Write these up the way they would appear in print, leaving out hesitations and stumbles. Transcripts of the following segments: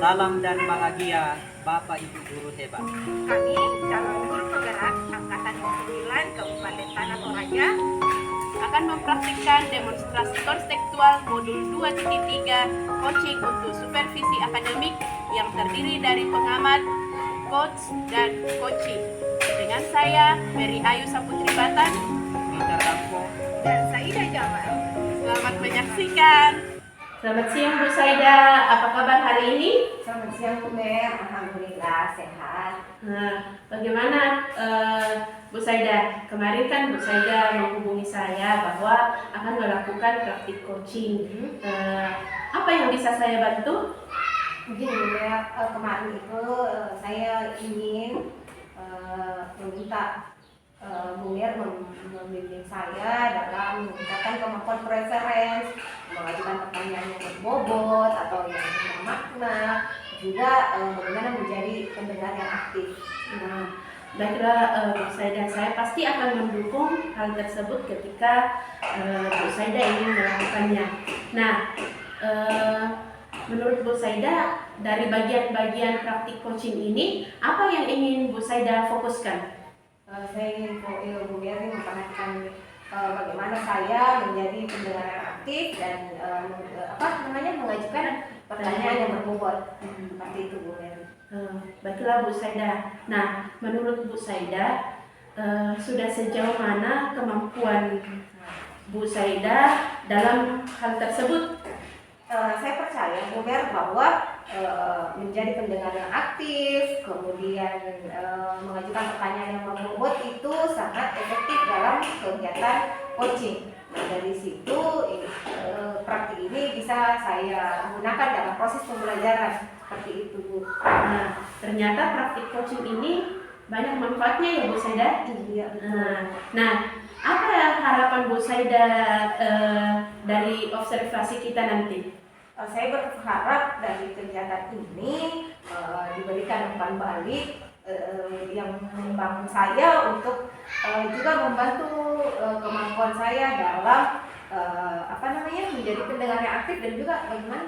Salam dan bahagia Bapak Ibu guru hebat. Kami, calon guru penggerak Angkatan 9 Kabupaten Tanah Toraja, akan mempraktikkan demonstrasi konstekstual modul 2.3 coaching untuk supervisi akademik yang terdiri dari pengamat, coach, dan coaching. Dengan saya, Mary Ayu Saputri Batan, Peter Rampo, dan Saida Jamal. Selamat menyaksikan. Selamat siang Bu Saida, apa kabar hari ini? Selamat siang Bu Mer, alhamdulillah sehat. Bagaimana Bu Saida? Kemarin kan Bu Saida menghubungi saya bahwa akan melakukan praktik coaching. Apa yang bisa saya bantu? Begini Bu Mer, kemarin itu saya ingin meminta Bu Mer membimbing saya dalam meningkatkan kemampuan preference, mengajukan pertanyaan yang berbobot atau yang bermakna, juga bagaimana menjadi pendengar yang aktif. Baiklah Bu Saida, saya pasti akan mendukung hal tersebut ketika Bu Saida ingin melakukannya. Nah, menurut Bu Saida, dari bagian-bagian praktik coaching ini, apa yang ingin Bu Saida fokuskan? Saya ingin Bu Mer memperhatikan bagaimana saya menjadi pendengar yang aktif dan mengajukan pertanyaan yang berbobot. Seperti itu Bu Mer. Baiklah Bu Saida. Nah, menurut Bu Saida, sudah sejauh mana kemampuan Bu Saida dalam hal tersebut? Saya percaya Bu Mer bahwa menjadi pendengar yang aktif, kemudian mengajukan pertanyaan yang berbobot itu sangat efektif dalam kegiatan coaching. Nah, dari situ praktik ini bisa saya gunakan dalam proses pembelajaran seperti itu Bu. Nah, ternyata praktik coaching ini banyak manfaatnya ya Bu Saida. Iya. Nah, apa harapan Bu Saida dari observasi kita nanti? Saya berharap dari kegiatan ini diberikan umpan balik yang membangun saya untuk juga membantu kemampuan saya dalam menjadi pendengar yang aktif dan juga bagaimana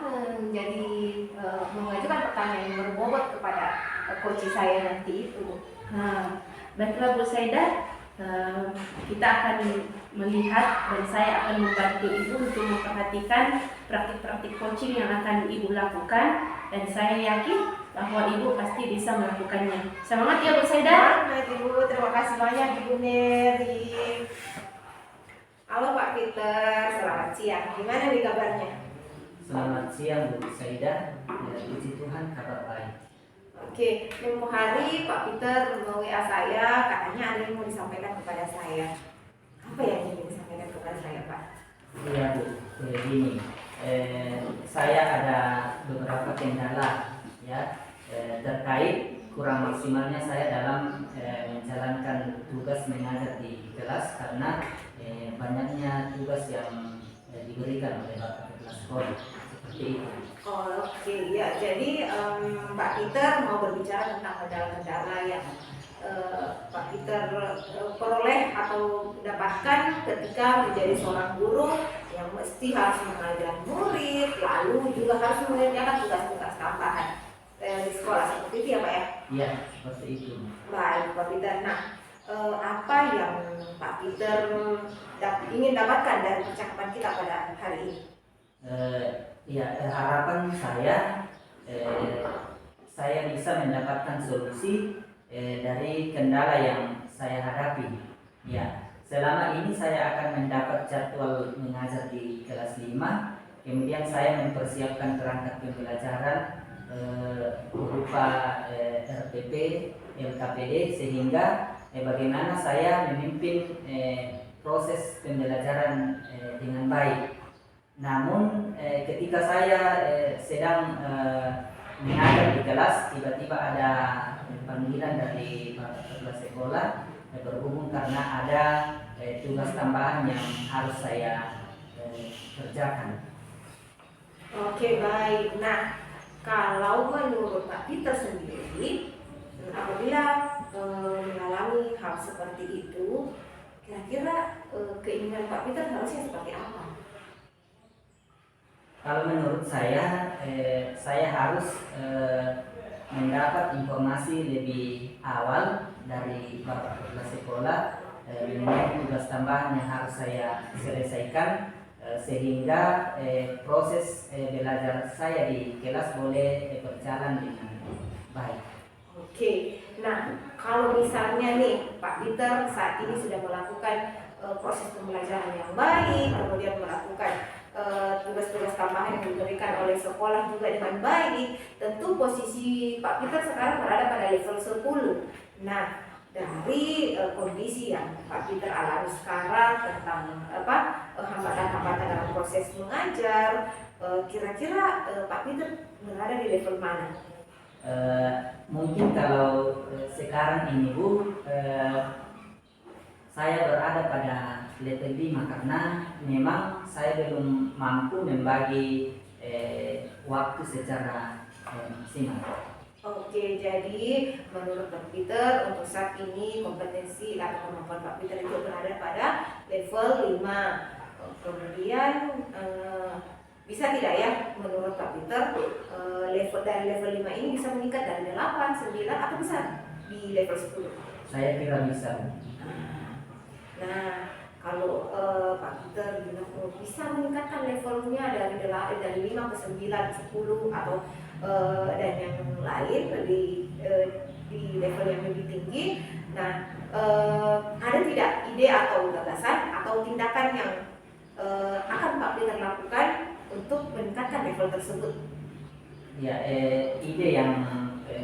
mengajukan pertanyaan yang berbobot kepada coach saya nanti itu. Baiklah Bu Saida, kita akan melihat dan saya akan membantu Ibu untuk memperhatikan praktik-praktik coaching yang akan Ibu lakukan, dan saya yakin bahwa Ibu pasti bisa melakukannya. Semangat ya Bu Saida. Semangat Ibu, terima kasih banyak Ibu Mary. Halo Pak Peter, selamat siang. Gimana nih kabarnya? Selamat siang Bu Saida. Puji Tuhan kabar baik. Oke, tempoh hari Pak Peter WA saya, katanya ada yang mau disampaikan kepada saya. Apa yang ingin disampaikan kepada saya Pak? Iya Bu, begini. Saya ada beberapa kendala ya terkait kurang maksimalnya saya dalam menjalankan tugas mengajar di kelas karena banyaknya tugas yang diberikan oleh Bapak Kepala Sekolah seperti itu. Oke, ya. Jadi Pak Peter mau berbicara tentang kendala-kendala yang Pak Peter peroleh atau dapatkan ketika menjadi seorang guru yang mesti harus mengajar murid, lalu juga harus mengerjakan tugas-tugas tambahan di sekolah, seperti itu ya Pak ya? Iya, seperti itu. Baik Pak Peter. Nah, apa yang Pak Peter ingin dapatkan dari percakapan kita pada hari ini? Harapan saya bisa mendapatkan solusi dari kendala yang saya hadapi. Ya, selama ini saya akan mendapat jadwal mengajar di kelas 5, kemudian saya mempersiapkan perangkat pembelajaran berupa RPP, LKPD, sehingga bagaimana saya memimpin proses pembelajaran dengan baik. Namun ketika saya sedang mengajar di kelas, tiba-tiba ada panggilan dari Bapak Kepala Sekolah berhubung karena ada tugas tambahan yang harus saya kerjakan. Oke, baik. Nah, kalau menurut Pak Peter sendiri, apabila mengalami hal seperti itu, kira-kira keinginan Pak Peter harusnya seperti apa? Kalau menurut saya harus mendapat informasi lebih awal dari Bapak Kepala Sekolah mengenai tugas tambahan yang harus saya selesaikan sehingga proses belajar saya di kelas boleh berjalan dengan baik. Oke, nah kalau misalnya nih Pak Peter saat ini sudah melakukan proses pembelajaran yang baik, kemudian melakukan tugas-tugas tambahan yang diberikan oleh sekolah juga dengan baik, tentu posisi Pak Peter sekarang berada pada level 10. Nah, dari kondisi yang Pak Peter alami sekarang tentang hambatan-hambatan dalam proses mengajar, kira-kira Pak Peter berada di level mana? Mungkin kalau sekarang ini Bu, saya berada pada level 5 karena memang saya belum mampu membagi waktu secara maksimal. Oke, jadi menurut Pak Peter untuk saat ini kompetensi atau kemampuan Pak Peter itu berada pada level 5. Kemudian bisa tidak ya menurut Pak Peter dari level 5 ini bisa meningkat dari 8, 9 atau bisa di level 10? Saya kira bisa. Nah, kalau Pak Peter bilang bisa meningkatkan levelnya dari 5 ke 9, 10 atau dan yang lain di level yang lebih tinggi. Nah, ada tidak ide atau gagasan atau tindakan yang akan Pak Peter lakukan untuk meningkatkan level tersebut? Ya, ide yang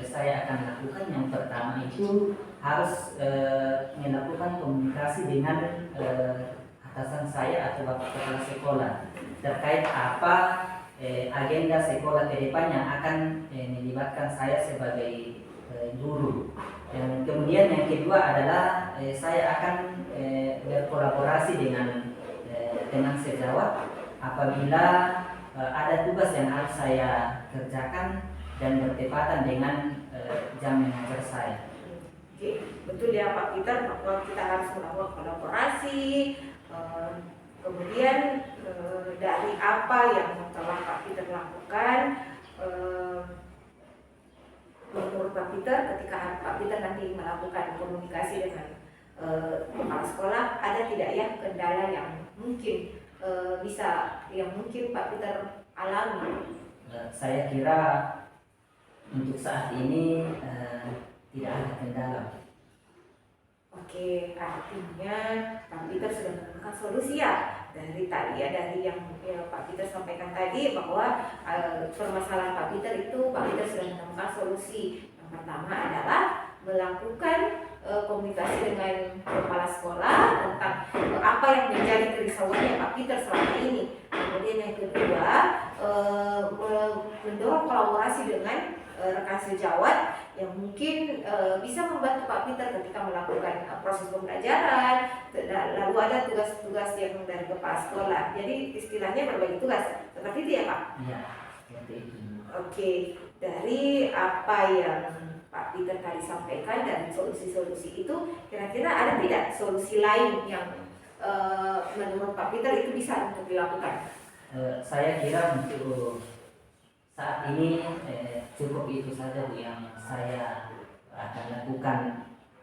saya akan lakukan yang pertama itu harus melakukan komunikasi dengan atasan saya atau Bapak Kepala Sekolah terkait apa agenda sekolah ke depan yang akan melibatkan saya sebagai guru. Dan kemudian yang kedua adalah saya akan berkolaborasi dengan sejawat apabila ada tugas yang harus saya kerjakan dan bertepatan dengan jam mengajar saya. Oke, betul ya Pak Peter bahwa kita harus melakukan kolaborasi. Kemudian dari apa yang telah Pak Peter lakukan, menurut Pak Peter ketika Pak Peter nanti melakukan komunikasi dengan kepala sekolah, ada tidak ya kendala yang mungkin mungkin Pak Peter alami? Saya kira untuk saat ini tidak ada kendala. Oke, artinya Pak Peter sudah menemukan solusi ya dari yang Pak Peter sampaikan tadi bahwa permasalahan Pak Peter sudah menemukan solusi. Yang pertama adalah melakukan komunikasi dengan kepala sekolah tentang apa yang menjadi kerisauannya Pak Peter selama ini. Kemudian yang kedua, mendorong kolaborasi dengan rekan sejawat yang mungkin bisa membantu Pak Peter ketika melakukan proses pembelajaran. Lalu ada tugas-tugas yang dari kepala sekolah. Jadi istilahnya berbagi tugas. Seperti itu ya Pak? Iya, seperti itu. Oke, dari apa yang Pak Peter tadi sampaikan dan solusi-solusi itu, kira-kira ada tidak solusi lain yang menurut Pak Peter itu bisa untuk dilakukan? Saya kira untuk saat ini cukup itu saja Bu yang saya akan lakukan.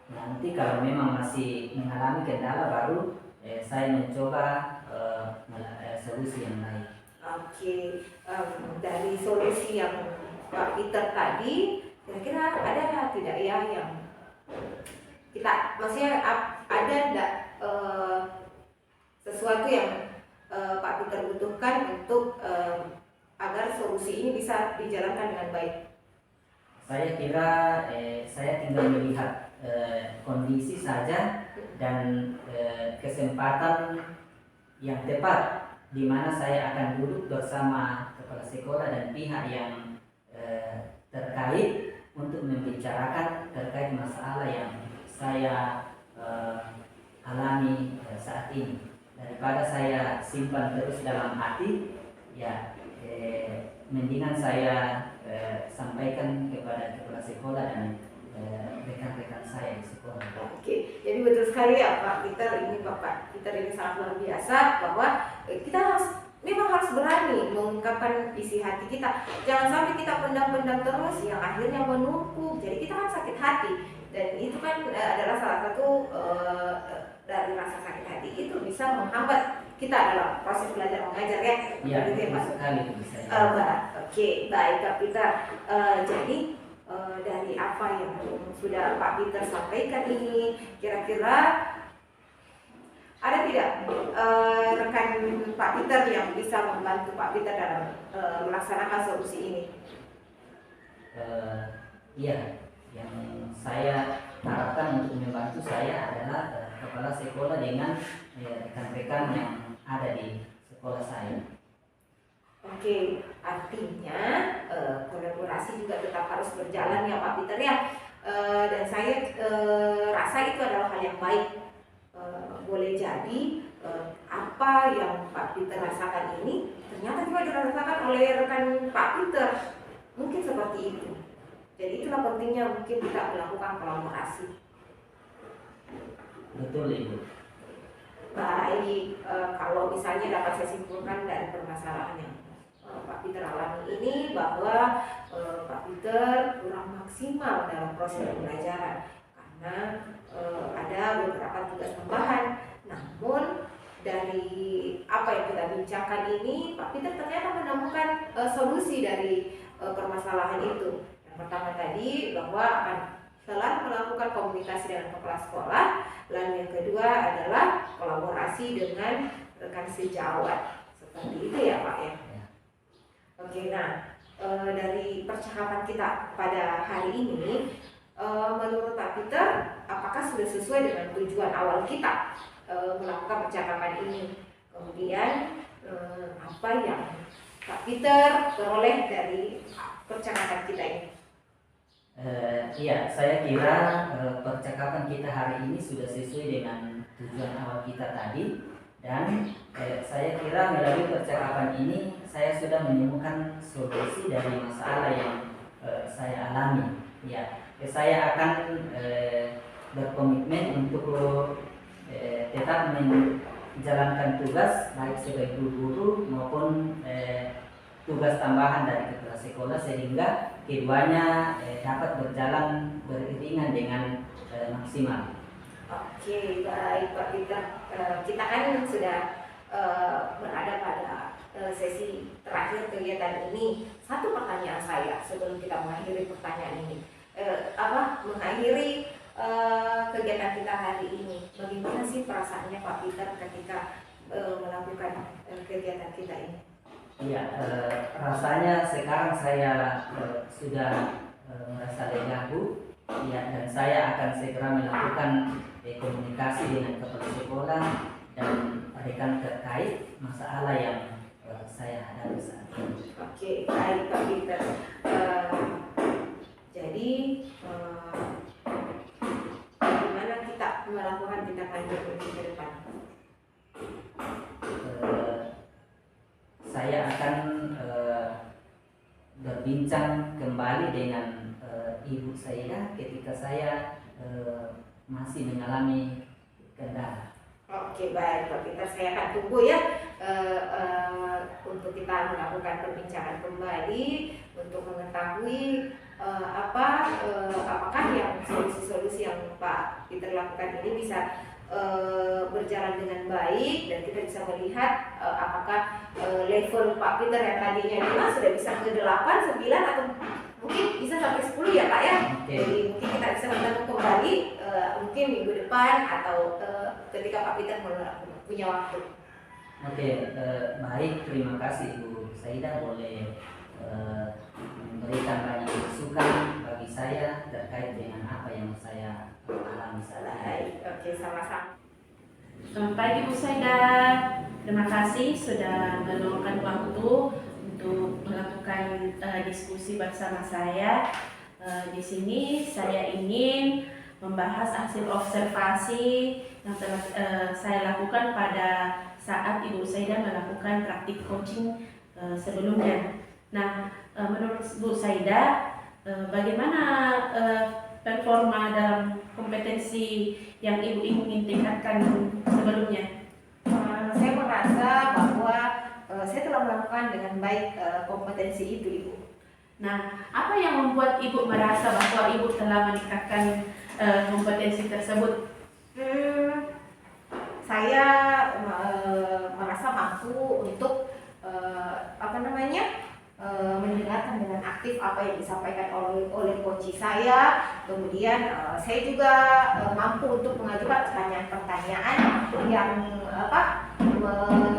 Nanti kalau memang masih mengalami kendala baru saya mencoba solusi yang lain. Oke, dari solusi yang Pak Peter tadi, kira-kira ada tidak ya yang kita maksudnya ada tidak sesuatu yang Pak Peter butuhkan untuk agar solusi ini bisa dijalankan dengan baik? Saya kira saya tinggal melihat kondisi saja dan kesempatan yang tepat di mana saya akan duduk bersama kepala sekolah dan pihak yang terkait untuk membicarakan terkait masalah yang saya alami saat ini. Daripada saya simpan terus dalam hati, ya mendingan saya sampaikan kepada kepala sekolah dan rekan-rekan saya di sekolah. Oke, jadi betul sekali ya Pak Peter ini sangat luar biasa bahwa kita memang harus berani mengungkapkan isi hati kita. Jangan sampai kita pendam-pendam terus yang akhirnya menumpuk. Jadi kita kan sakit hati, dan itu kan adalah salah satu dari rasa sakit hati itu bisa menghambat kita dalam proses belajar mengajar ya. Iya, Begitu ya, Pak? betul sekali itu saya. Oke, baik Kak Peter. Jadi dari apa yang sudah Pak Peter sampaikan ini, kira-kira ada tidak rekan Pak Peter yang bisa membantu Pak Peter dalam melaksanakan solusi ini? Iya, yang saya harapkan untuk membantu saya adalah kepala sekolah dengan rekan-rekan yang ada di sekolah saya. Oke, artinya kolaborasi juga tetap harus berjalan ya Pak Peter ya. Dan saya rasa itu adalah hal yang baik. Boleh jadi apa yang Pak Peter rasakan ini ternyata juga dirasakan oleh rekan Pak Peter. Mungkin seperti itu. Jadi itulah pentingnya mungkin kita melakukan kolaborasi. Betul Ibu. Baik, kalau misalnya dapat saya simpulkan dari permasalahan yang Pak Peter alami ini, bahwa Pak Peter kurang maksimal dalam proses pembelajaran karena ada beberapa tugas tambahan. Namun dari apa yang kita bincangkan ini, Pak Peter ternyata menemukan solusi dari permasalahan itu. Yang pertama tadi bahwa akan selalu melakukan komunikasi dengan kepala sekolah. Lalu yang kedua adalah kolaborasi dengan rekan sejawat. Seperti itu ya Pak ya. Oke, nah dari percakapan kita pada hari ini, menurut Pak Peter, apakah sudah sesuai dengan tujuan awal kita melakukan percakapan ini? Kemudian apa yang Pak Peter peroleh dari percakapan kita ini? Iya, saya kira percakapan kita hari ini sudah sesuai dengan tujuan awal kita tadi, dan saya kira melalui percakapan ini saya sudah menemukan solusi dari masalah yang saya alami. Ya, saya akan berkomitmen untuk tetap menjalankan tugas baik sebagai guru maupun tugas tambahan dari kepala sekolah sehingga keduanya dapat berjalan beriringan dengan maksimal. Oke, baik Pak Peter. Kita kan sudah berada pada sesi terakhir kegiatan ini. Satu pertanyaan saya sebelum kita mengakhiri pertanyaan ini, mengakhiri kegiatan kita hari ini. Bagaimana sih perasaannya Pak Peter ketika melakukan kegiatan kita ini? Iya, rasanya sekarang saya sudah merasa lega Bu. Ya, dan saya akan segera melakukan komunikasi dengan kepala sekolah dan rekan terkait masalah yang saya hadapi saat ini. Oke, baik Pak Peter. Jadi bagaimana kita melakukan tindak lanjut ke depan? Saya akan berbincang kembali dengan ibu saya ketika saya masih mengalami kendala. Oke, baik Pak Peter, saya akan tunggu ya untuk kita melakukan perbincangan kembali untuk mengetahui apakah yang solusi-solusi yang Pak Peter lakukan ini bisa berjalan dengan baik, dan kita bisa melihat apakah level Pak Peter yang tadinya 5 sudah bisa ke 8, 9 atau mungkin bisa sampai 10 ya Pak ya. Okay. Jadi mungkin kita bisa bertemu kembali mungkin minggu depan atau ketika Pak Peter punya waktu. Oke, baik, terima kasih Bu Saida, boleh memberikan banyak masukan bagi saya terkait dengan apa yang saya alami saat ini. Oke, sama-sama. Selamat pagi Bu Saida. Terima kasih sudah meluangkan waktu untuk melakukan diskusi bersama saya. Di sini saya ingin membahas hasil observasi yang telah saya lakukan pada saat Ibu Saida melakukan praktik coaching sebelumnya. Nah, menurut Bu Saida, bagaimana performa dalam kompetensi yang Ibu ingin tingkatkan sebelumnya? Saya merasa bahwa saya telah melakukan dengan baik kompetensi itu, Ibu. Nah, apa yang membuat Ibu merasa bahwa Ibu telah meningkatkan kompetensi tersebut? Saya merasa mampu untuk mendengarkan dengan aktif apa yang disampaikan oleh coach saya. Kemudian saya juga mampu untuk mengajukan pertanyaan-pertanyaan yang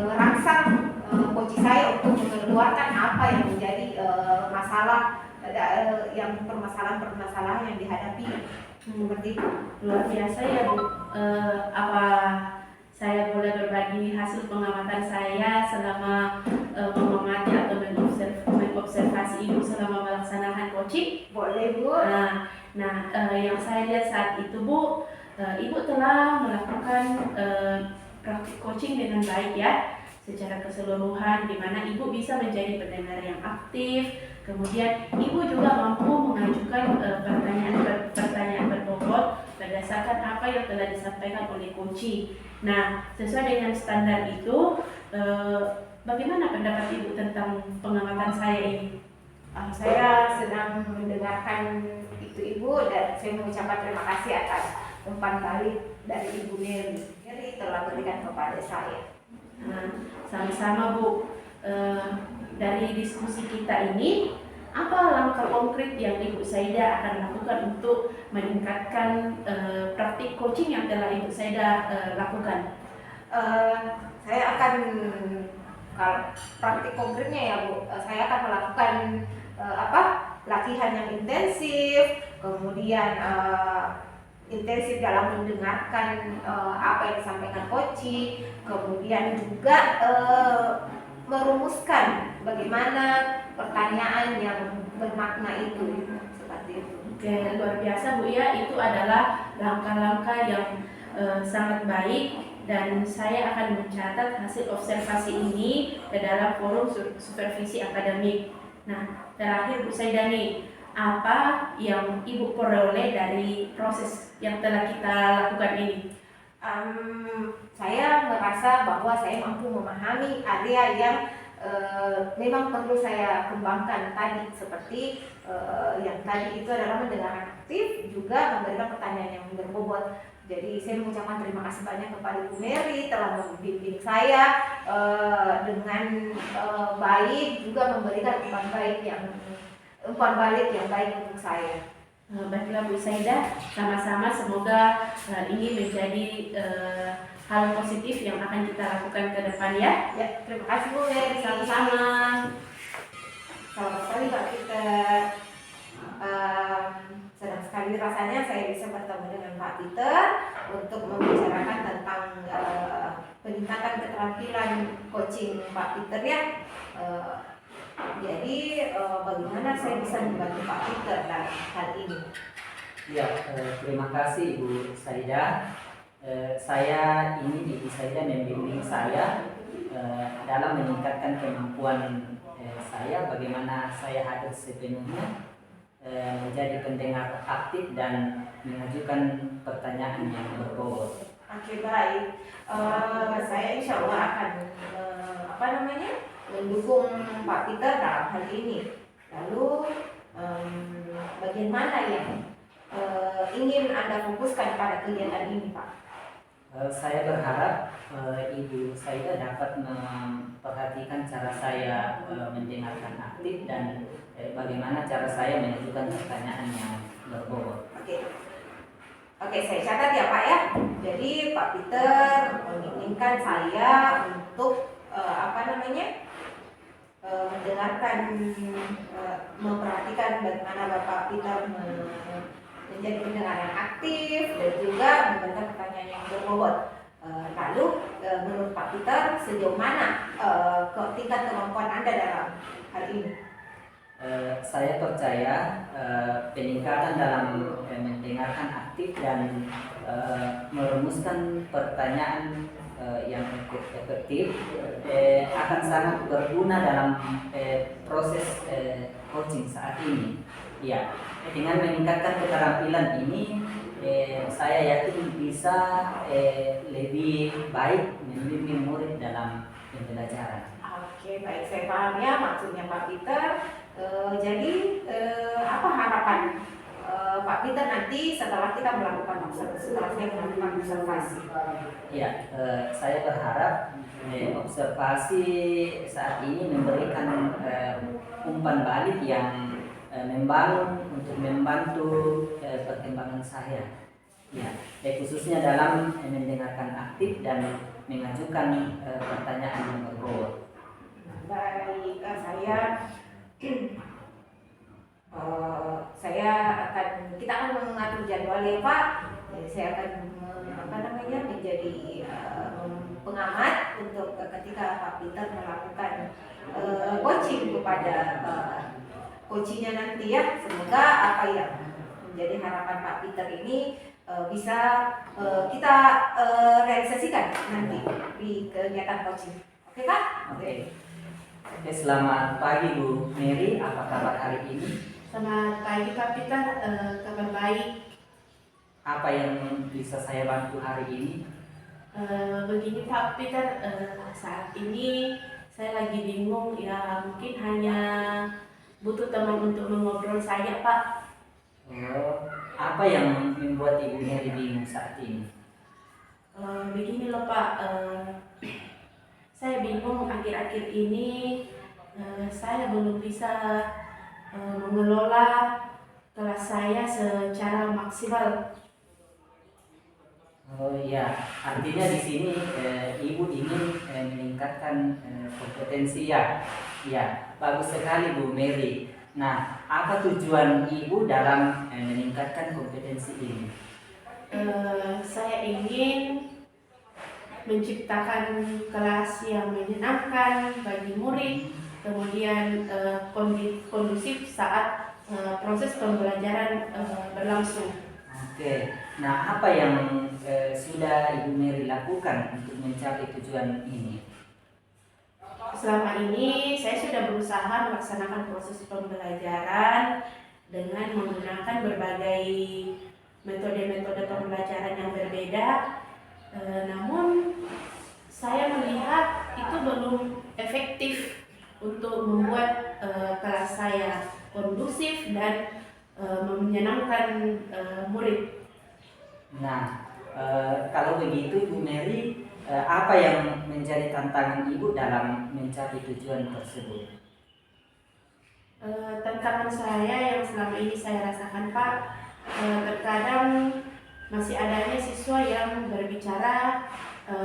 merangsang coach saya untuk mengeluarkan apa yang menjadi masalah permasalahan yang dihadapi. Seperti itu. Luar biasa ya Bu. Apa saya boleh berbagi hasil pengamatan saya selama mengamati atau mengobservasi Ibu selama melaksanakan coaching? Boleh, Bu. Yang saya lihat saat itu Bu, Ibu telah melakukan praktik coaching dengan baik ya, secara keseluruhan, di mana Ibu bisa menjadi pendengar yang aktif. Kemudian Ibu juga mampu mengajukan pertanyaan berbobot berdasarkan apa yang telah disampaikan oleh coach. Nah, sesuai dengan standar itu, bagaimana pendapat Ibu tentang pengamatan saya ini? Saya senang mendengarkan itu, Ibu, dan saya mengucapkan terima kasih atas umpan balik dari Ibu Mary telah berikan kepada saya. Nah, sama-sama Bu. Dari diskusi kita ini, apa langkah konkret yang Ibu Saida akan lakukan untuk meningkatkan praktik coaching yang telah Ibu Saida lakukan? Saya akan, kalau praktik konkretnya ya Bu, saya akan melakukan latihan yang intensif, kemudian intensif dalam mendengarkan apa yang disampaikan coach, kemudian juga merumuskan bagaimana pertanyaan yang bermakna itu, seperti itu. Oke, luar biasa Bu ya, itu adalah langkah-langkah yang sangat baik, dan saya akan mencatat hasil observasi ini ke dalam forum supervisi akademik. Nah, terakhir Bu Saida nih, apa yang Ibu peroleh dari proses yang telah kita lakukan ini? Saya merasa bahwa saya mampu memahami area yang memang perlu saya kembangkan tadi, seperti yang tadi itu adalah mendengarkan aktif, juga memberikan pertanyaan yang berbobot. Jadi saya mengucapkan terima kasih banyak kepada Bu Mary telah membimbing saya dengan baik, juga memberikan umpan balik yang baik untuk saya. Baiklah Bu Saida, sama-sama semoga ini menjadi hal positif yang akan kita lakukan ke depan ya. Ya, terima kasih Bu Mary. Sama-sama. Selamat sekali Pak Peter. Senang sekali rasanya saya bisa bertemu dengan Pak Peter untuk membicarakan tentang peningkatan keterampilan coaching Pak Peter ya. Jadi bagaimana saya bisa membantu Pak Peter dalam hal ini? Ya, terima kasih Ibu Saida. Ibu Saida membimbing saya dalam meningkatkan kemampuan saya, bagaimana saya hadir sepenuhnya menjadi pendengar aktif dan mengajukan pertanyaan yang berbobot. Oke, baik. Saya insya Allah akan mendukung Pak Peter dalam hal ini. Lalu bagian mana yang ingin Anda fokuskan pada kegiatan ini, Pak? Saya berharap Ibu Saida dapat memperhatikan cara saya mendengarkan aktif dan bagaimana cara saya mengajukan pertanyaan yang berbobot. Oke, saya catat ya Pak ya. Jadi Pak Peter menginginkan saya untuk mendengarkan, memperhatikan bagaimana Bapak Peter menjadi pendengar yang aktif dan juga memberikan pertanyaan yang berbobot. Lalu menurut Pak Peter sejauh mana tingkat kemampuan Anda dalam hal ini? Saya percaya peningkatan dalam mendengarkan aktif dan merumuskan pertanyaan yang efektif akan sangat berguna dalam proses coaching saat ini. Ya, dengan meningkatkan keterampilan ini, saya yakin bisa lebih baik membimbing murid dalam pembelajaran. Oke, baik, saya paham ya maksudnya Pak Peter. Jadi apa harapan Pak Peter nanti setelah kita melakukan observasi? Ya, saya berharap observasi saat ini memberikan umpan balik yang membangun untuk membantu perkembangan saya. Ya, khususnya dalam mendengarkan aktif dan mengajukan pertanyaan yang berbobot. Baik, kita akan mengatur jadwal ya Pak. Jadi saya akan menjadi pengamat untuk ketika Pak Peter melakukan coaching kepada coachingnya nanti ya. Semoga apa yang menjadi harapan Pak Peter ini bisa kita realisasikan nanti di kegiatan coaching. Oke Kak? Oke, selamat pagi Bu Mary, apa kabar hari ini? Selamat pagi Pak Peter, kabar baik. Apa yang bisa saya bantu hari ini? Begini Pak Peter, saat ini saya lagi bingung ya, mungkin hanya butuh teman untuk mengobrol saja Pak. Apa yang membuat Ibu Mary bingung saat ini? Begini loh Pak, saya bingung akhir-akhir ini saya belum bisa mengelola kelas saya secara maksimal. Oh iya, artinya di sini Ibu ingin meningkatkan kompetensi ya. Ya, bagus sekali Bu Mary. Nah, apa tujuan Ibu dalam meningkatkan kompetensi ini? Saya ingin menciptakan kelas yang menyenangkan bagi murid, kemudian kondusif saat proses pembelajaran berlangsung. Oke, nah apa yang sudah Ibu Mary lakukan untuk mencapai tujuan ini? Selama ini saya sudah berusaha melaksanakan proses pembelajaran dengan menggunakan berbagai metode-metode pembelajaran yang berbeda. Namun saya melihat itu belum efektif untuk membuat kelas saya kondusif dan menyenangkan murid. Nah, kalau begitu Bu Mary, apa yang menjadi tantangan Ibu dalam mencapai tujuan tersebut? Tantangan saya yang selama ini saya rasakan Pak, terkadang masih adanya siswa yang berbicara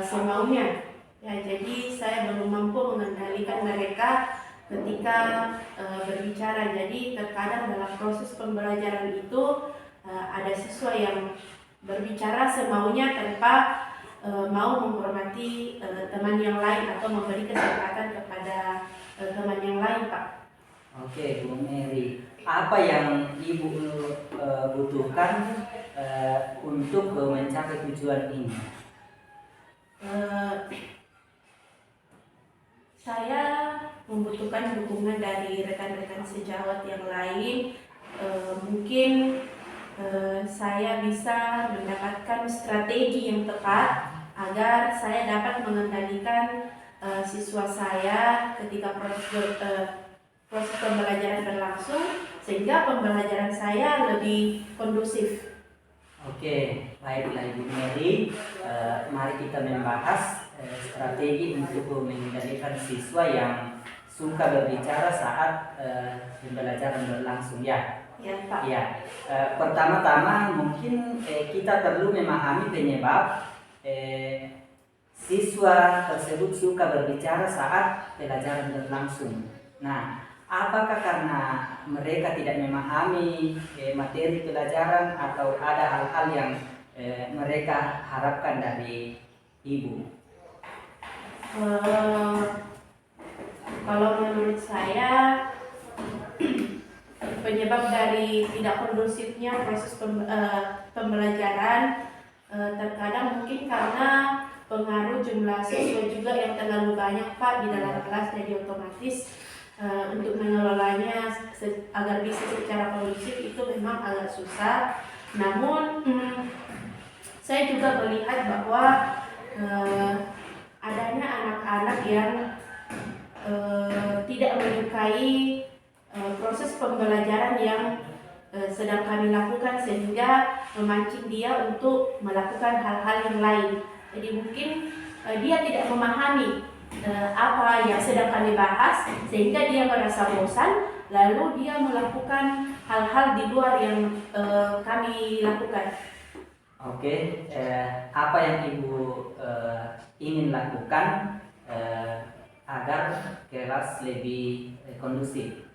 semaunya. Ya, jadi saya belum mampu mengendalikan mereka ketika berbicara. Jadi terkadang dalam proses pembelajaran itu ada siswa yang berbicara semaunya tanpa mau menghormati teman yang lain atau memberi kesempatan kepada teman yang lain Pak. Oke Bu Mary, apa yang Ibu butuhkan untuk mencapai tujuan ini? Saya membutuhkan dukungan dari rekan-rekan sejawat yang lain. Mungkin saya bisa mendapatkan strategi yang tepat agar saya dapat mengendalikan siswa saya ketika proses pembelajaran berlangsung, sehingga pembelajaran saya lebih kondusif. Oke, baiklah Ibu Mary, mari kita membahas strategi untuk mengendalikan siswa yang suka berbicara saat pembelajaran berlangsung ya. Ya Pak. Ya, pertama-tama mungkin kita perlu memahami penyebab siswa tersebut suka berbicara saat pelajaran berlangsung. Nah, apakah karena mereka tidak memahami materi pelajaran atau ada hal-hal yang mereka harapkan dari Ibu? Kalau menurut saya penyebab dari tidak kondusifnya proses pembelajaran terkadang mungkin karena pengaruh jumlah siswa juga yang terlalu banyak Pak di dalam kelas, jadi otomatis untuk mengelolanya agar bisa secara kondusif itu memang agak susah. Namun saya juga melihat bahwa adanya anak-anak yang tidak menyukai proses pembelajaran yang sedang kami lakukan, sehingga memancing dia untuk melakukan hal-hal yang lain. Jadi mungkin dia tidak memahami apa yang sedang kami bahas, sehingga dia merasa bosan, lalu dia melakukan hal-hal di luar yang kami lakukan. Oke, apa yang Ibu ingin lakukan agar kelas lebih kondusif?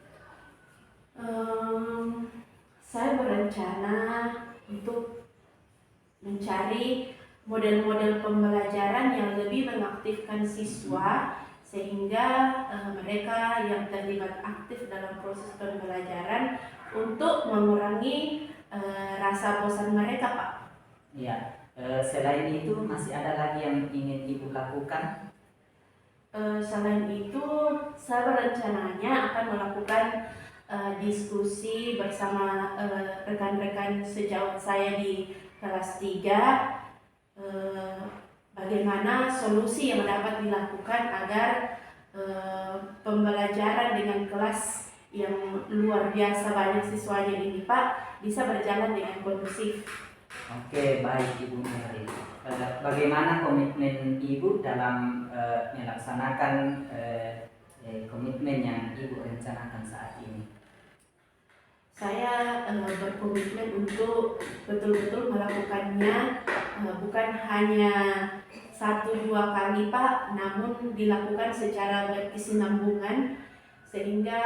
Saya berencana untuk mencari model-model pembelajaran yang lebih mengaktifkan siswa, sehingga mereka yang terlibat aktif dalam proses pembelajaran untuk mengurangi rasa bosan mereka, Pak. Ya, selain itu masih ada lagi yang ingin Ibu lakukan? Selain itu, saya berencananya akan melakukan diskusi bersama rekan-rekan sejawat saya di kelas 3, bagaimana solusi yang dapat dilakukan agar pembelajaran dengan kelas yang luar biasa banyak siswanya ini, Pak, bisa berjalan dengan kondusif. Oke, baik Ibu Mary. Bagaimana komitmen Ibu dalam melaksanakan komitmen yang Ibu rencanakan saat ini? Saya berkomitmen untuk betul-betul melakukannya, bukan hanya 1-2 kali, Pak, namun dilakukan secara berkesinambungan, sehingga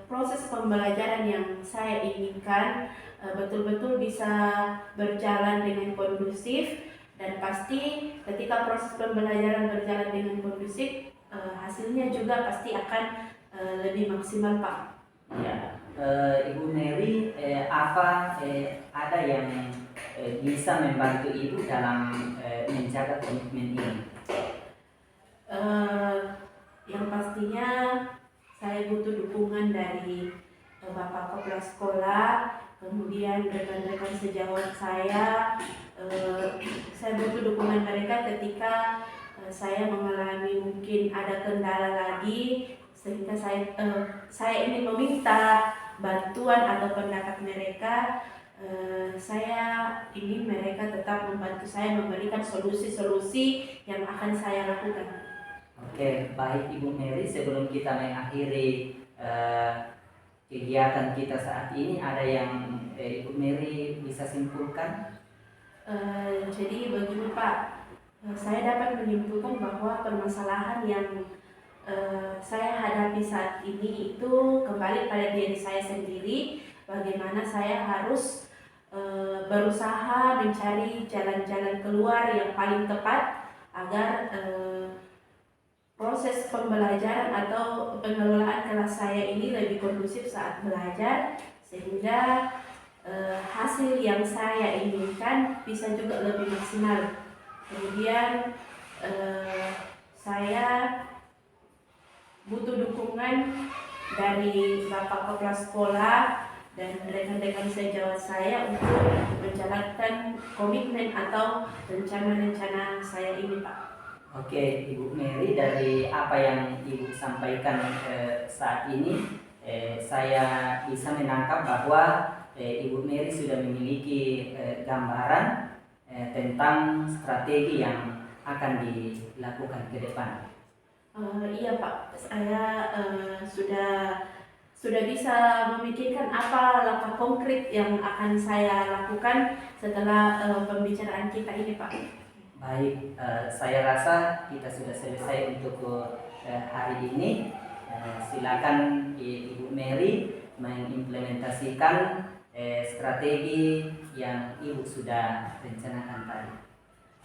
proses pembelajaran yang saya inginkan betul-betul bisa berjalan dengan kondusif, dan pasti ketika proses pembelajaran berjalan dengan kondusif, hasilnya juga pasti akan lebih maksimal, Pak. Ya, Ibu Mary, ada yang bisa membantu Ibu dalam menjaga komitmen ini? Yang pastinya saya butuh dukungan dari Bapak Kepala Sekolah, kemudian rekan-rekan sejawat saya. Saya butuh dukungan mereka ketika saya mengalami mungkin ada kendala lagi, sehingga saya ingin meminta bantuan atau pendapat mereka. Saya ingin mereka tetap membantu saya memberikan solusi-solusi yang akan saya lakukan. Oke, baik Ibu Mary, sebelum kita mengakhiri kegiatan kita saat ini, ada yang Ibu Mary bisa simpulkan? Jadi begini, Pak, saya dapat menyimpulkan bahwa permasalahan yang saya hadapi saat ini itu kembali pada diri saya sendiri. Bagaimana saya harus berusaha mencari jalan-jalan keluar yang paling tepat agar proses pembelajaran atau pengelolaan kelas saya ini lebih kondusif saat belajar, sehingga hasil yang saya inginkan bisa juga lebih maksimal. Kemudian saya butuh dukungan dari Bapak Kepala Sekolah dan rekan-rekan sejawat saya untuk menjalankan komitmen atau rencana-rencana saya ini, Pak. Oke, Ibu Mary, dari apa yang Ibu sampaikan saat ini, saya bisa menangkap bahwa Ibu Mary sudah memiliki gambaran tentang strategi yang akan dilakukan ke depan. Iya, Pak, saya sudah bisa memikirkan apa langkah konkret yang akan saya lakukan setelah pembicaraan kita ini, Pak. Baik, saya rasa kita sudah selesai untuk hari ini. Silakan Ibu Mary mengimplementasikan strategi yang Ibu sudah rencanakan tadi.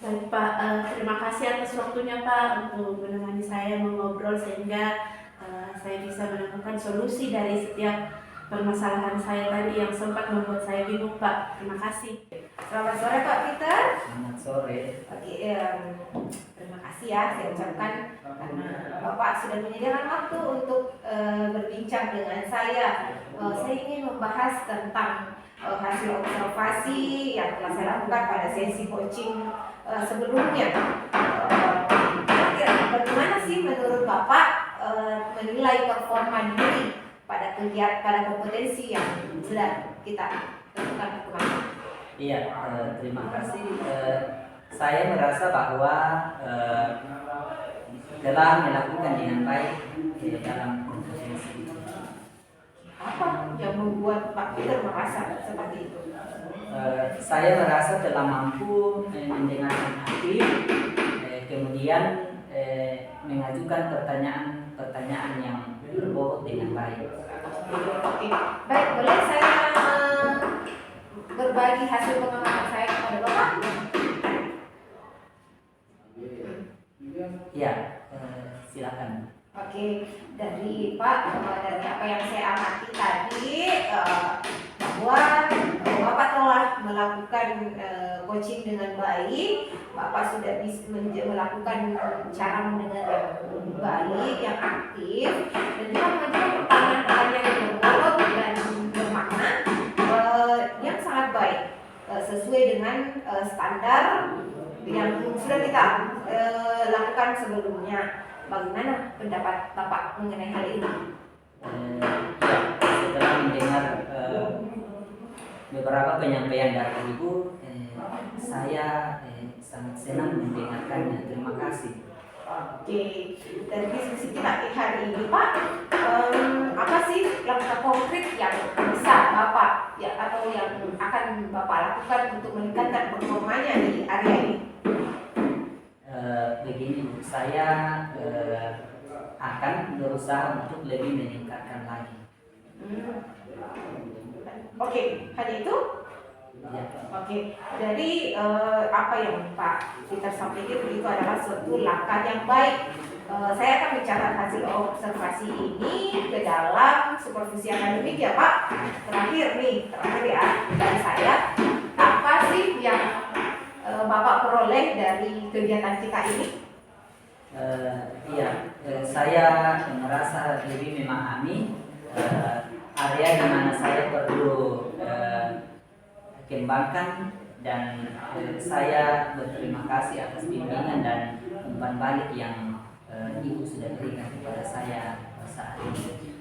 Baik, Pak, terima kasih atas waktunya, Pak, untuk menemani saya mengobrol sehingga saya bisa menemukan solusi dari setiap permasalahan saya tadi yang sempat membuat saya bingung, Pak. Terima kasih. Selamat sore Pak Peter. Selamat sore. Oke, terima kasih ya saya ucapkan karena Bapak sudah menyediakan waktu untuk berbincang dengan saya. Saya ingin membahas tentang hasil observasi yang telah saya lakukan pada sesi coaching sebelumnya. bagaimana sih menurut Bapak menilai performa diri pada kegiatan, pada kompetensi yang sudah kita tentukan kemarin? Iya, terima kasih. Saya merasa bahwa telah melakukan dengan baik dalam kompetensi. Apa yang membuat Pak Peter merasa seperti itu? Saya merasa telah mampu mendengarkan aktif, kemudian mengajukan pertanyaan yang berbobot dengan baik. Oke, baik, boleh saya berbagi hasil pengamatan saya kepada Bapak? Ya, silakan. Oke, dari Pak, dari apa yang saya amati tadi, bahwa Bapak telah melakukan coaching dengan baik, Bapak sudah bisa melakukan cara mendengar yang baik, yang aktif, dan juga mengajukan pertanyaan-pertanyaan yang berbobot dan bermakna, yang sangat baik, sesuai dengan standar yang sudah kita lakukan sebelumnya. Bagaimana pendapat Bapak mengenai hal ini? Setelah mendengar beberapa penyampaian dari Ibu, saya sangat senang mendengarkannya. Terima kasih. Oke, dari diskusi kita hari ini Pak, apa sih langkah konkret yang bisa Bapak ya atau yang akan Bapak lakukan untuk meningkatkan performanya di area ini? Begini Bu, saya akan berusaha untuk lebih meningkatkan lagi. Oke, hal itu? Ya. Oke, dari apa yang Pak Peter sampaikan itu adalah suatu langkah yang baik. Saya akan mencatat hasil observasi ini ke dalam supervisi akademik ya Pak. Terakhir ya dari saya, apa sih yang Bapak peroleh dari kegiatan kita ini? Saya merasa lebih memahami area di mana saya perlu kembangkan, dan saya berterima kasih atas bimbingan dan umpan balik yang Ibu sudah berikan kepada saya saat ini.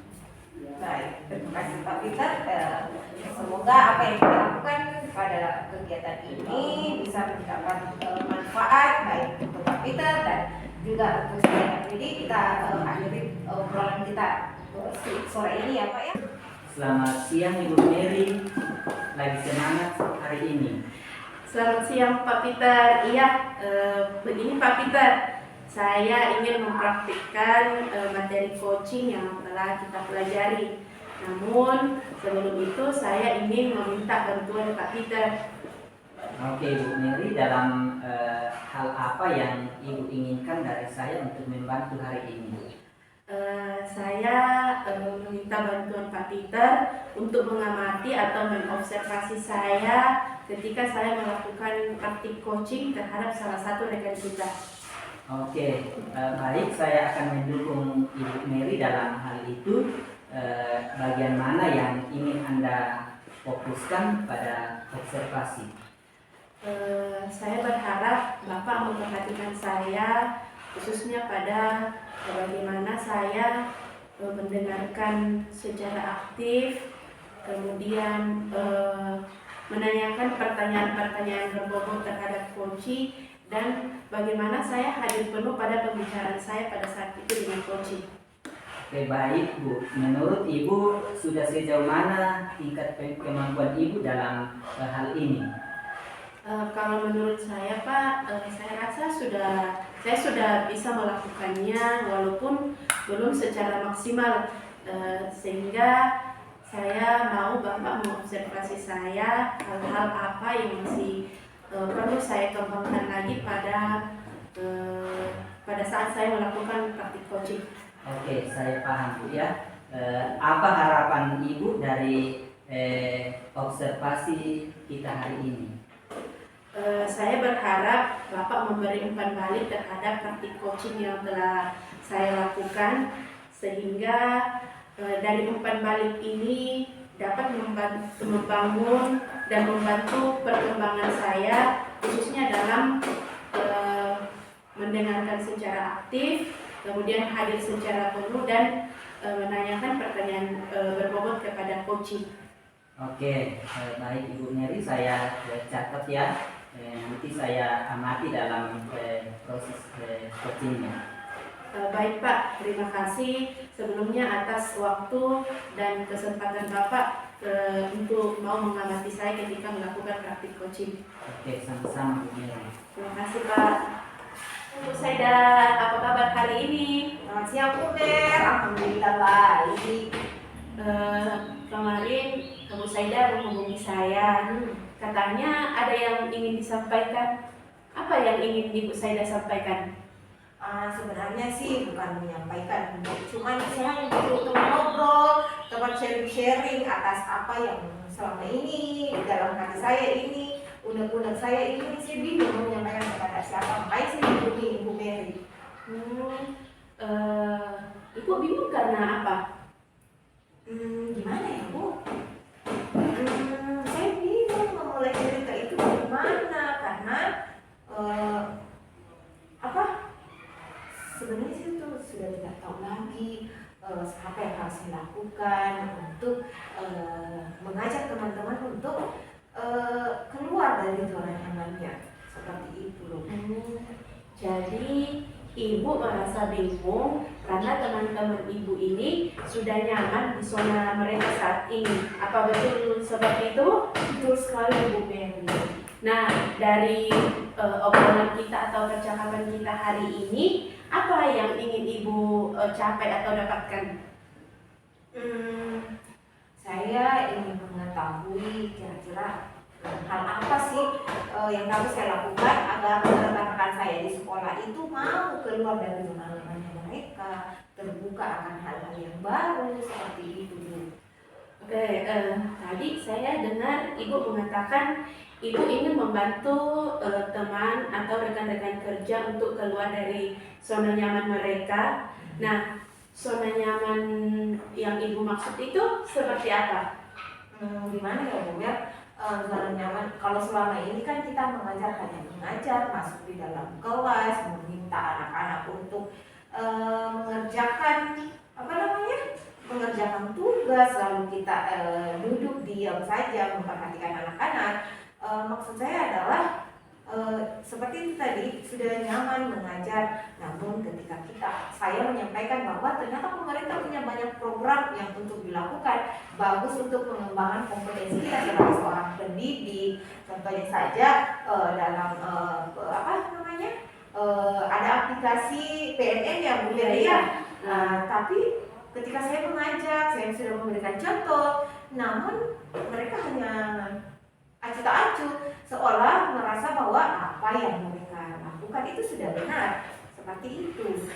Baik, terima kasih Pak Peter. Semoga apa yang kita lakukan pada kegiatan ini bisa mendapat manfaat baik untuk Pak Peter dan juga untuk saya. Jadi kita akhiri obrolan kita sore ini ya Pak ya. Selamat siang Ibu Mary, lagi semangat hari ini. Selamat siang Pak Peter. Iya, begini Pak Peter, saya ingin mempraktikkan materi coaching yang telah kita pelajari. Namun sebelum itu saya ingin meminta bantuan Pak Peter. Oke Bu Mary, dalam hal apa yang Ibu inginkan dari saya untuk membantu hari ini? Saya meminta bantuan Pak Peter untuk mengamati atau mengobservasi saya ketika saya melakukan praktik coaching terhadap salah satu rekan kita. Oke, baik, saya akan mendukung Ibu Mary dalam hal itu. Bagian mana yang ingin Anda fokuskan pada observasi? Saya berharap Bapak memperhatikan saya khususnya pada bagaimana saya mendengarkan secara aktif, kemudian menanyakan pertanyaan-pertanyaan berbobot terhadap coaching, dan bagaimana saya hadir penuh pada pembicaraan saya pada saat itu dengan coaching. Oke, baik Bu, menurut Ibu sudah sejauh mana tingkat kemampuan Ibu dalam hal ini? Kalau menurut saya Pak, saya rasa saya sudah bisa melakukannya walaupun belum secara maksimal, sehingga saya mau Bapak mengobservasi saya hal-hal apa yang masih perlu saya kembangkan lagi pada saat saya melakukan praktik coaching. Oke, saya paham Bu ya. Apa harapan Ibu dari observasi kita hari ini? Saya berharap Bapak memberi umpan balik terhadap praktik coaching yang telah saya lakukan, sehingga dari umpan balik ini dapat membangun dan membantu perkembangan saya, khususnya dalam mendengarkan secara aktif, kemudian hadir secara penuh dan menanyakan pertanyaan berbobot kepada coaching. Oke, baik Ibu Mary, saya catat ya. Nanti saya amati dalam proses coachingnya. Baik Pak, terima kasih sebelumnya atas waktu dan kesempatan Bapak untuk mau mengamati saya ketika melakukan praktik coaching. Oke, sama-sama Bu Mary. Terima kasih Pak. Bu Saida, apa kabar hari ini? Selamat siang Bu Ber, alhamdulillah baik. Kemarin Bu Saida menghubungi saya, katanya ada yang ingin disampaikan. Apa yang ingin Ibu Saida sampaikan? Sebenarnya sih bukan menyampaikan, cuman saya hanya butuh untuk ngobrol, tempat sharing-sharing atas apa yang selama ini dalam hati saya ini, unek-unek saya ini, saya bingung mau menyampaikan kepada siapa, makanya saya hubungi Ibu Mary. Ibu bingung karena apa? Gimana ya Bu? Saya bingung memulai cerita itu gimana, karena sebenarnya saya tuh sudah tidak tahu lagi apa yang harus dilakukan untuk mengajak teman-teman untuk keluar dari zona nyamannya, seperti itu loh. Jadi Ibu merasa bingung karena teman-teman Ibu ini sudah nyaman di zona mereka saat ini. Apa betul seperti itu? Betul sekali Bu Mary. Nah, dari obrolan kita atau percakapan kita hari ini, apa yang ingin Ibu capai atau dapatkan? Saya ingin mengetahui kira-kira hal apa sih yang harus saya lakukan agar rekan-rekan saya di sekolah itu mau keluar dari zona nyamannya mereka, terbuka akan hal-hal yang baru seperti itu. Oke, tadi saya dengar Ibu mengatakan Ibu ingin membantu teman atau rekan-rekan kerja untuk keluar dari zona nyaman mereka. Nah, zona nyaman yang Ibu maksud itu seperti apa? Gimana ya Bu ya? Zona nyaman, kalau selama ini kan kita mengajar hanya mengajar, masuk di dalam kelas, meminta anak-anak untuk mengerjakan mengerjakan tugas, lalu kita duduk diam saja memperhatikan anak-anak. Maksud saya adalah seperti itu tadi, sudah nyaman mengajar, namun ketika saya menyampaikan bahwa ternyata pemerintah punya banyak program yang untuk dilakukan, bagus untuk mengembangkan kompetensi kita sebagai seorang pendidik. Contohnya saja dalam ada aplikasi PNM ya Bu ya. Tapi ketika saya mengajar, saya sudah memberikan contoh, namun mereka hanya acuh tak acuh, seolah merasa bahwa apa yang mereka lakukan itu sudah benar, seperti itu.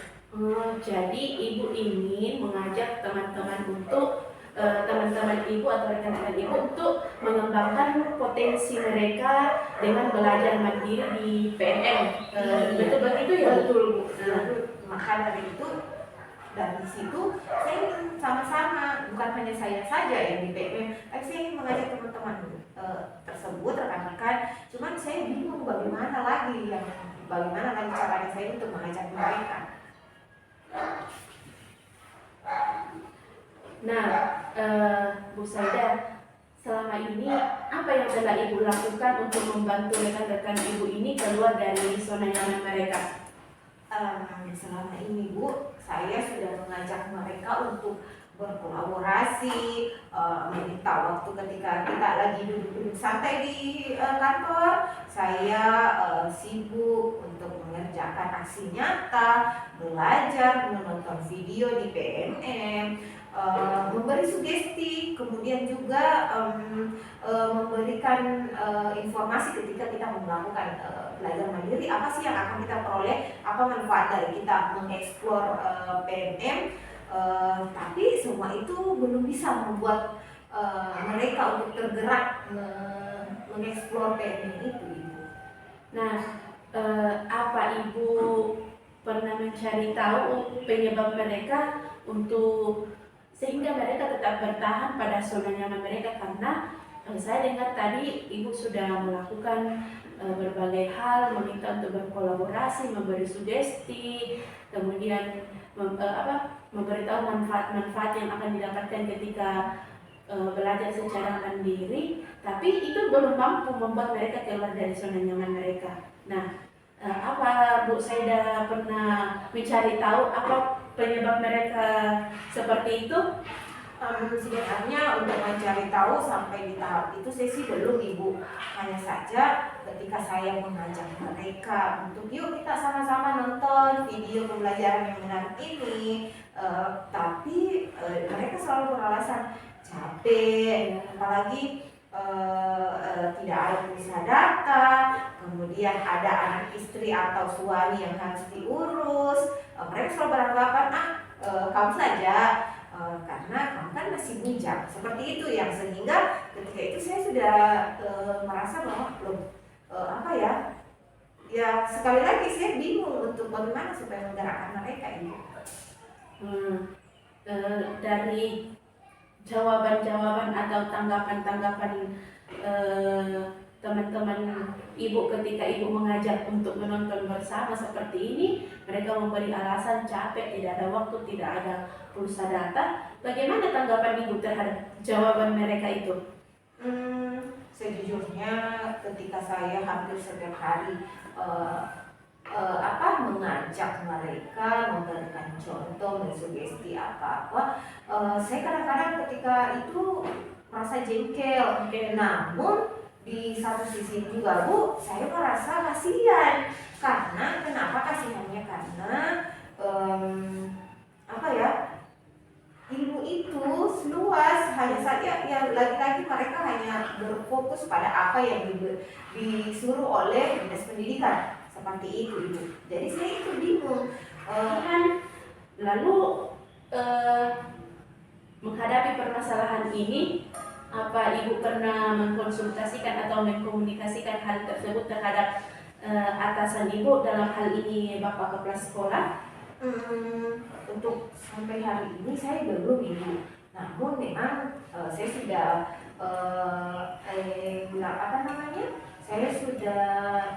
Jadi Ibu ingin mengajak teman-teman untuk teman-teman Ibu atau rekan-rekan Ibu untuk mengembangkan potensi mereka dengan belajar mandiri di PNM. Betul begitu ya? Betul. Maka dari itu, dari situ saya ingin sama-sama, bukan hanya saya saja yang di PNM, tapi saya ingin mengajak teman-teman tersebut, rekan-rekan. Cuman saya bingung bagaimana lagi caranya saya untuk mengajak mereka. Nah, Bu Saida, selama ini apa yang telah Ibu lakukan untuk membantu rekan-rekan Ibu ini keluar dari zona nyaman mereka? Selama ini Bu, saya sudah mengajak mereka untuk berkolaborasi, meminta waktu ketika kita lagi duduk-duduk santai di kantor, saya sibuk untuk mengerjakan aksi nyata, belajar, menonton video di PNM, memberi sugesti, kemudian juga memberikan informasi ketika kita melakukan belajar mandiri, apa sih yang akan kita peroleh, apa manfaat dari kita mengeksplor PNM. Tapi semua itu belum bisa membuat mereka untuk tergerak mengeksplor PNM itu. Nah, apa Ibu pernah mencari tahu penyebab mereka untuk sehingga mereka tetap bertahan pada zona nyaman mereka? Karena Saya dengar tadi Ibu sudah melakukan berbagai hal, meminta untuk berkolaborasi, memberi sugesti, kemudian memberitahu manfaat-manfaat yang akan didapatkan ketika belajar secara mandiri, tapi itu belum mampu membuat mereka keluar dari zona nyaman mereka. Nah, apa Bu Saida pernah mencari tahu apa penyebab mereka seperti itu? Sebenarnya untuk mencari tahu sampai di tahap itu saya sih belum Ibu. Hanya saja ketika saya mengajak mereka untuk yuk kita sama-sama nonton video pembelajaran yang menarik ini, tapi mereka selalu beralasan capek, apalagi tidak ada pulsa data, kemudian ada anak istri atau suami yang harus diurus. Mereka selalu beranggapan kamu saja. Karena kamu kan masih bujang seperti itu, yang sehingga ketika itu saya sudah merasa bahwa ya sekali lagi saya bingung untuk bagaimana supaya menggerakkan mereka ini. Dari jawaban-jawaban atau tanggapan-tanggapan teman-teman Ibu ketika Ibu mengajak untuk menonton bersama seperti ini, mereka memberi alasan capek, tidak ada waktu, tidak ada pulsa data. Bagaimana tanggapan Ibu terhadap jawaban mereka itu? Sejujurnya ketika saya hampir setiap hari mengajak mereka, memberikan contoh, mensugesti apa-apa, saya kadang-kadang ketika itu merasa jengkel. Namun di satu sisi juga Bu, saya merasa kasihan. Karena kenapa kasihannya? Karena ilmu itu luas, hanya saja ya lagi-lagi mereka hanya berfokus pada apa yang disuruh oleh dinas pendidikan, seperti itu Ibu. Jadi saya itu bingung. Lalu menghadapi permasalahan ini, apa Ibu pernah mengkonsultasikan atau mengkomunikasikan hal tersebut terhadap atasan Ibu, dalam hal ini Bapak Kepala Sekolah? Untuk sampai hari ini saya belum Ibu. Namun memang saya sudah saya sudah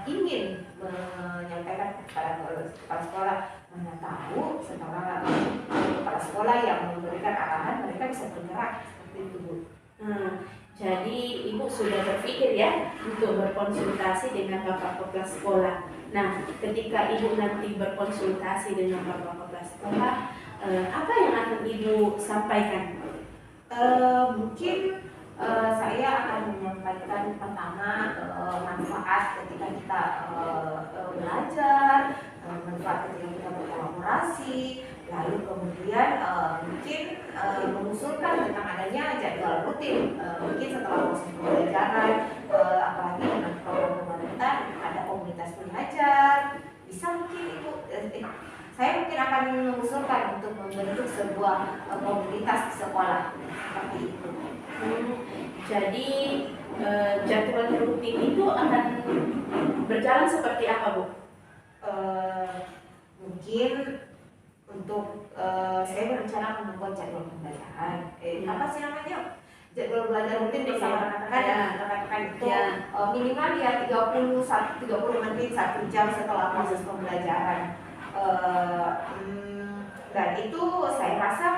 ingin menyampaikan kepada kepala sekolah, mana tahu setelah kepala sekolah yang memberikan arahan mereka bisa bergerak seperti itu Bu. Jadi Ibu sudah berpikir ya untuk berkonsultasi dengan Bapak Kepala Sekolah. Nah, ketika Ibu nanti berkonsultasi dengan Bapak Kepala Sekolah, apa yang akan Ibu sampaikan? Mungkin saya akan menyampaikan pertama manfaat ketika kita belajar, manfaat ketika kita berkolaborasi, lalu kemudian mungkin mengusulkan tentang adanya jadwal rutin, mungkin setelah proses pembelajaran, apalagi dengan program pemerintah ada komunitas belajar, bisa mungkin Ibu. Saya mungkin akan mengusulkan untuk membentuk sebuah komunitas di sekolah seperti itu. Jadi jadwal rutin itu akan berjalan seperti apa Bu? Mungkin untuk saya berencana membuat jadwal pembelajaran. Jadwal belajar rutin bersama rekan-rekan itu minimal ya 30 menit 1 jam setelah proses pembelajaran. Dan itu saya rasa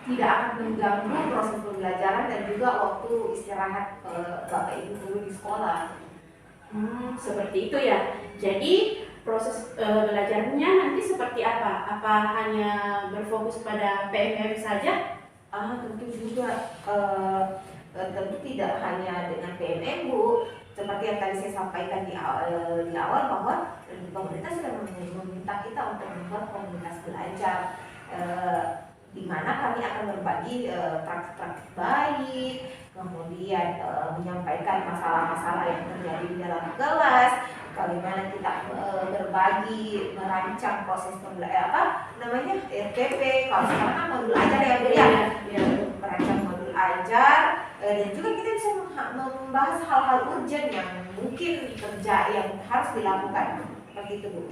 tidak akan mengganggu proses pembelajaran dan juga waktu istirahat Bapak Ibu guru di sekolah. Seperti itu ya. Jadi proses belajarnya nanti seperti apa? Apa hanya berfokus pada PMM saja? Tentu juga. Tentu tidak hanya dengan PMM Bu. Seperti yang tadi saya sampaikan di awal bahwa pemerintah sudah meminta kita untuk membuat komunitas belajar, di mana kami akan berbagi praktik-praktik baik, kemudian menyampaikan masalah-masalah yang terjadi di dalam kelas, bagaimana kita berbagi, merancang proses RPP, kalau sekarang kan modul ajar ya Bu ya, merancang modul ajar, dan juga kita bisa membahas hal-hal urgent yang mungkin yang harus dilakukan, seperti itu Bu.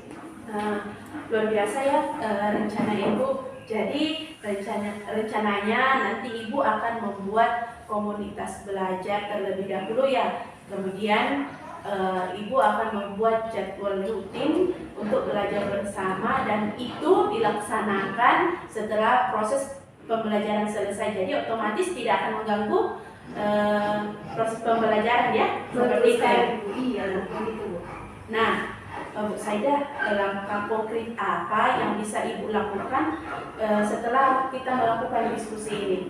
Luar biasa ya rencana Ibu Jadi rencananya nanti Ibu akan membuat komunitas belajar terlebih dahulu ya. Kemudian Ibu akan membuat jadwal rutin untuk belajar bersama dan itu dilaksanakan setelah proses pembelajaran selesai. Jadi otomatis tidak akan mengganggu proses pembelajaran ya. Seperti itu. Iya, begitu Bu. Nah, Bu Saida, langkah konkret apa yang bisa Ibu lakukan setelah kita melakukan diskusi ini?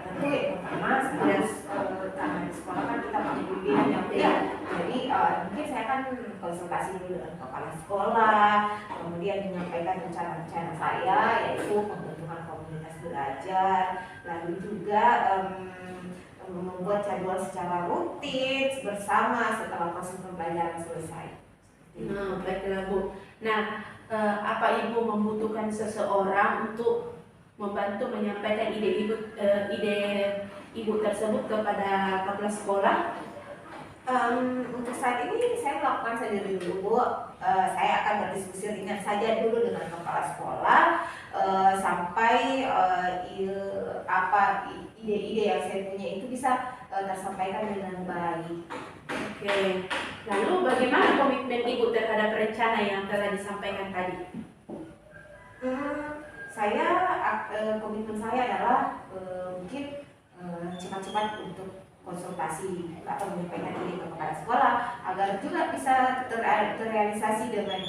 Tentu yang pertama harus karena di sekolah kan kita punya pimpinan yang beda. Jadi mungkin saya akan konsultasi dulu dengan kepala sekolah, kemudian menyampaikan rencana-rencana saya, yaitu pembentukan komunitas belajar, lalu juga membuat jadwal secara rutin bersama setelah proses pembelajaran selesai. Baiklah Bu. Nah, apa Ibu membutuhkan seseorang untuk membantu menyampaikan ide Ibu tersebut kepada kepala sekolah? Untuk saat ini saya melakukan sendiri dulu Bu. Saya akan berdiskusi ringan saja dulu dengan kepala sekolah sampai ide-ide yang saya punya itu bisa tersampaikan dengan baik. Oke. Lalu bagaimana komitmen Ibu terhadap rencana yang telah disampaikan tadi? Komitmen saya adalah mungkin cepat-cepat untuk konsultasi atau menyampaikan ide ke kepala sekolah agar juga bisa terrealisasi dengan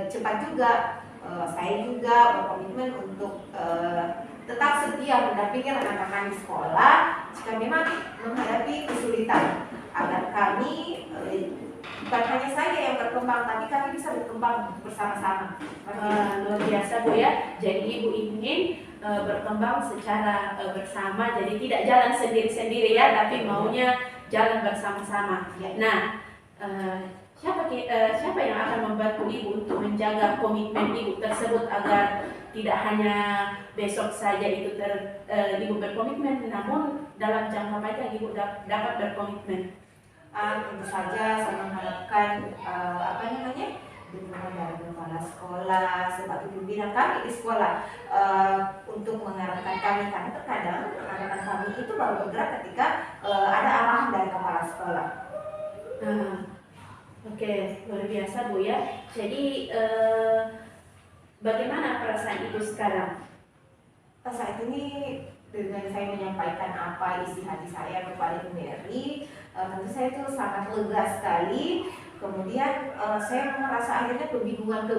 cepat juga. Saya juga berkomitmen untuk tetap setia mendampingi rekan-rekan di sekolah jika memang menghadapi kesulitan agar kami bukan hanya saya yang berkembang, tapi kami bisa berkembang bersama-sama. Luar biasa Bu ya. Jadi Ibu ingin berkembang secara bersama, jadi tidak jalan sendiri-sendiri ya, tapi maunya jalan bersama-sama. Ya. Nah, siapa yang akan membantu Ibu untuk menjaga komitmen Ibu tersebut agar tidak hanya besok saja itu Ibu berkomitmen, namun dalam jangka panjang Ibu dapat berkomitmen? Tentu saja saya mengharapkan dukungan dari kepala sekolah sebagai pimpinan kami di sekolah untuk mengarahkan kami, karena terkadang rekan-rekan kami itu baru bergerak ketika ada arahan dari kepala sekolah. Oke, luar biasa Bu ya. Jadi bagaimana perasaan Ibu sekarang? Saat ini dengan saya menyampaikan apa isi hati saya kepada Bu Mary, tentu saya itu sangat lega sekali. Kemudian saya merasa akhirnya kebingungan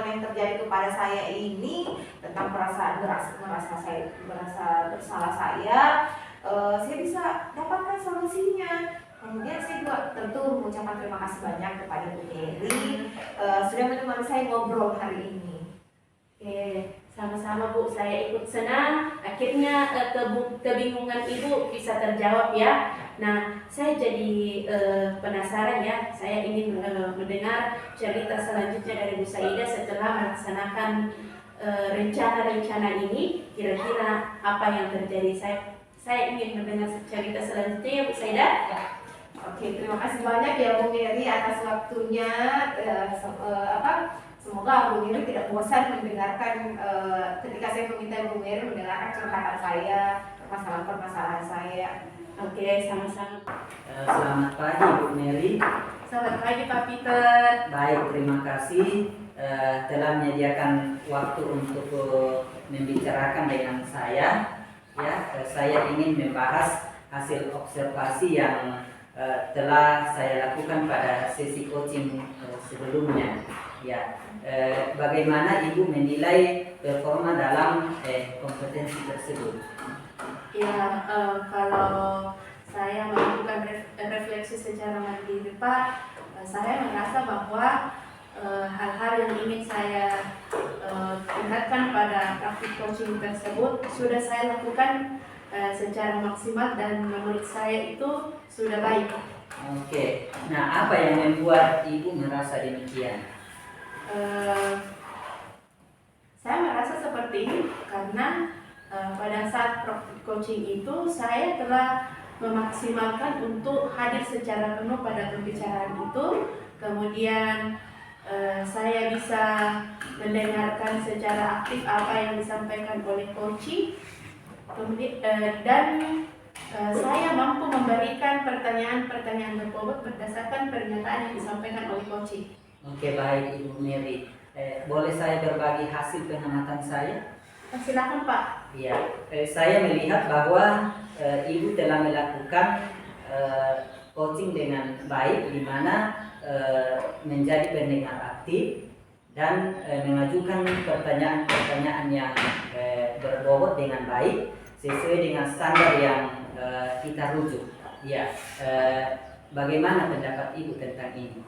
yang terjadi kepada saya ini tentang perasaan merasa bersalah saya bisa dapatkan solusinya. Kemudian saya juga tentu mengucapkan terima kasih banyak kepada Bu Mary sudah menemani saya ngobrol hari ini. Oke, sama-sama Bu, saya ikut senang akhirnya kebingungan Ibu bisa terjawab ya. Nah, saya jadi penasaran ya, saya ingin mendengar cerita selanjutnya dari Bu Saida setelah melaksanakan rencana-rencana ini. Kira-kira apa yang terjadi? Saya ingin mendengar cerita selanjutnya ya Bu Saida. Ya. Oke, terima kasih banyak ya Bu Mary atas waktunya. Semoga Bu Mary tidak bosan mendengarkan ketika saya meminta Bu Mary mendengarkan curhatan saya, permasalahan saya. Oke, sama-sama. Selamat pagi Bu Mary. Selamat pagi Pak Peter. Baik, terima kasih telah menyediakan waktu untuk membicarakan dengan saya. Ya, saya ingin membahas hasil observasi yang telah saya lakukan pada sesi coaching sebelumnya. Ya, bagaimana Ibu menilai performa dalam kompetensi tersebut? Ya, kalau saya melakukan refleksi secara mandiri Pak, saya merasa bahwa hal-hal yang ingin saya tingkatkan pada praktik coaching tersebut sudah saya lakukan secara maksimal dan menurut saya itu sudah baik. Oke, nah apa yang membuat Ibu merasa demikian? Saya merasa seperti ini karena pada saat praktik coaching itu saya telah memaksimalkan untuk hadir secara penuh pada pembicaraan itu, kemudian saya bisa mendengarkan secara aktif apa yang disampaikan oleh coaching, dan saya mampu memberikan pertanyaan-pertanyaan berbobot berdasarkan pernyataan yang disampaikan oleh coaching. Oke, baik Ibu Mary. Boleh saya berbagi hasil pengamatan saya? Silakan Pak. Ya, saya melihat bahwa Ibu telah melakukan coaching dengan baik, di mana menjadi pendengar aktif dan mengajukan pertanyaan-pertanyaan yang berbobot dengan baik sesuai dengan standar yang kita rujuk. Ya, bagaimana pendapat Ibu tentang ini?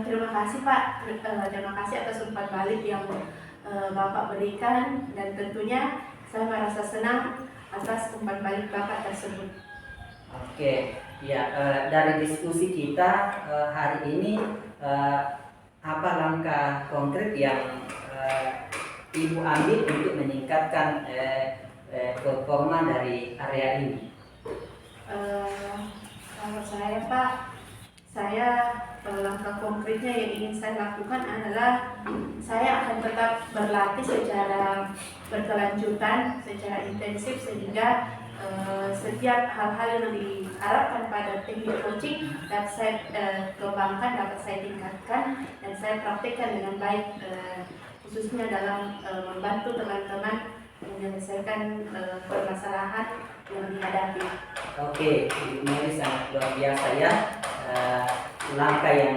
Terima kasih Pak. Terima kasih atas umpan balik yang Bapak berikan, dan tentunya saya merasa senang atas umpan balik Bapak tersebut. Oke, ya, dari diskusi kita hari ini, apa langkah konkret yang Ibu ambil untuk meningkatkan performa dari area ini? Kalau saya Pak, langkah konkretnya yang ingin saya lakukan adalah saya akan tetap berlatih secara berkelanjutan, secara intensif, sehingga setiap hal-hal yang diharapkan pada teknik coaching dapat saya kembangkan, dapat saya tingkatkan, dan saya praktekkan dengan baik, khususnya dalam membantu teman-teman menyelesaikan permasalahan yang dihadapi. Oke, ini sangat luar biasa ya. Langkah yang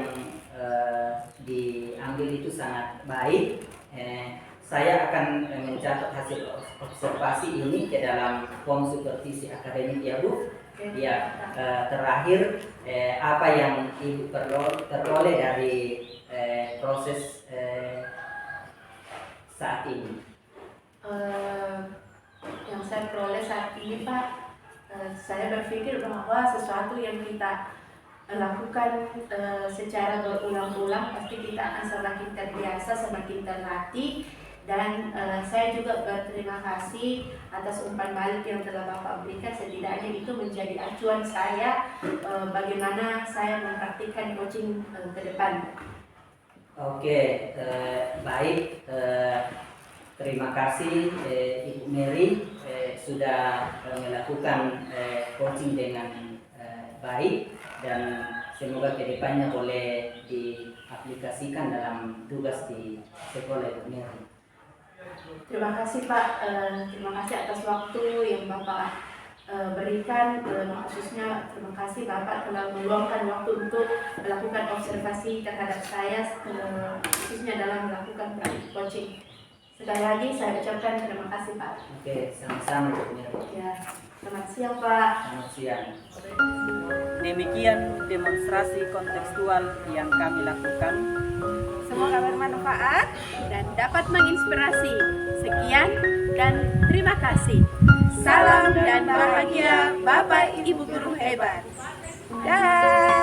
diambil itu sangat baik. Saya akan mencatat hasil observasi ini ke dalam form supervisi akademik ya Bu. Ya, terakhir apa yang Ibu peroleh dari proses saat ini? Yang saya peroleh saat ini Pak, saya berpikir bahwa sesuatu yang kita lakukan secara berulang-ulang pasti kita akan semakin terbiasa, semakin terlatih. Dan saya juga berterima kasih atas umpan balik yang telah Bapak berikan. Setidaknya itu menjadi acuan saya bagaimana saya mempraktikkan coaching ke depan. Oke, baik. Terima kasih Ibu Mary sudah melakukan coaching dengan baik, dan semoga kedepannya boleh diaplikasikan dalam tugas di sekolah Ibu Mary. Terima kasih Pak, terima kasih atas waktu yang Bapak berikan, khususnya terima kasih Bapak telah meluangkan waktu untuk melakukan observasi terhadap saya, khususnya dalam melakukan praktik coaching. Sekali lagi saya ucapkan terima kasih Pak. Oke, sama-sama Ibu Mary. Ya, selamat siang Pak. Selamat siang. Demikian demonstrasi kontekstual yang kami lakukan. Semoga bermanfaat dan dapat menginspirasi. Sekian dan terima kasih. Salam dan bahagia Bapak Ibu guru hebat. Dah.